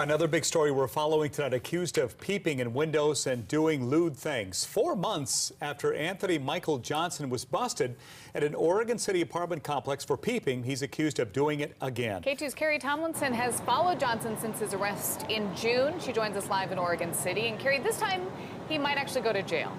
Another big story we're following tonight, accused of peeping in windows and doing lewd things. 4 months after Anthony Michael Johnson was busted at an Oregon City apartment complex for peeping, he's accused of doing it again. K2's Carrie Tomlinson has followed Johnson since his arrest in June. She joins us live in Oregon City. And Carrie, this time he might actually go to jail.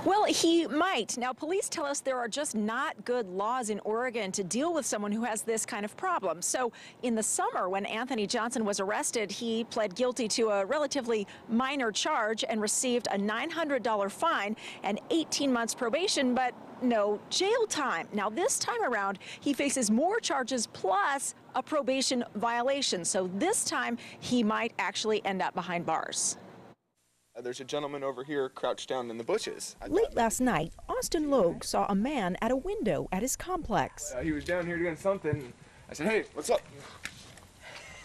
Well, he might. Now, police tell us there are just not good laws in Oregon to deal with someone who has this kind of problem. So in the summer, when Anthony Johnson was arrested, he pled guilty to a relatively minor charge and received a $900 fine and 18 months probation, but no jail time. Now, this time around, he faces more charges plus a probation violation. So this time, he might actually end up behind bars. There's a gentleman over here crouched down in the bushes. Late last night, Austin Logue saw a man at a window at his complex. He was down here doing something. I said, "Hey, what's up?"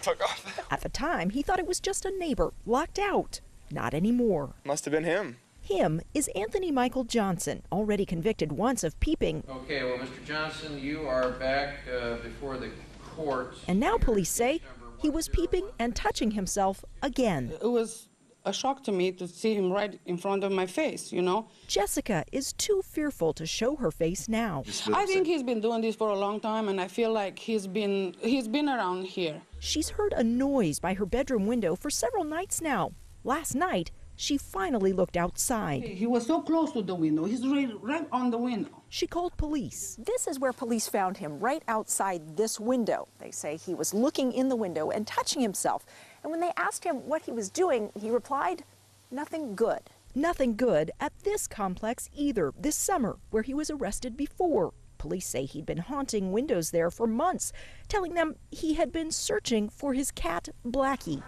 Took off. At the time, he thought it was just a neighbor locked out. Not anymore. Must have been him. Him is Anthony Michael Johnson, already convicted once of peeping. Okay, well, Mr. Johnson, you are back before the court. And now police say he was peeping and touching himself again. It was a shock to me to see him right in front of my face, you know. Jessica is too fearful to show her face now. I think he's been doing this for a long time, and I feel like he's been around here. She's heard a noise by her bedroom window for several nights now. Last night, she finally looked outside. He was so close to the window. He's right on the window. She called police. This is where police found him, right outside this window. They say he was looking in the window and touching himself. And when they asked him what he was doing, he replied, nothing good. Nothing good at this complex either, this summer, where he was arrested before. Police say he'd been haunting windows there for months, telling them he had been searching for his cat, Blackie.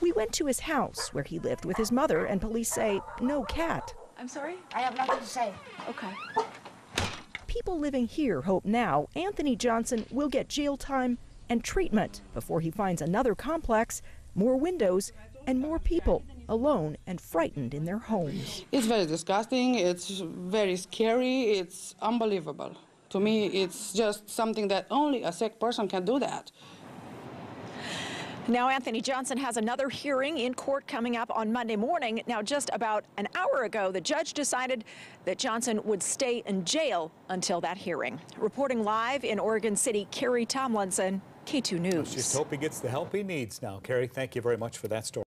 We went to his house, where he lived with his mother, and police say no cat. I'm sorry? I have nothing to say. Okay. People living here hope now Anthony Johnson will get jail time and treatment before he finds another complex, more windows, and more people alone and frightened in their homes. It's very disgusting. It's very scary. It's unbelievable. To me, it's just something that only a sick person can do that. Now, Anthony Johnson has another hearing in court coming up on Monday morning. Now, just about an hour ago, the judge decided that Johnson would stay in jail until that hearing. Reporting live in Oregon City, Carrie Tomlinson, K2 News. Just hope he gets the help he needs now. Carrie, thank you very much for that story.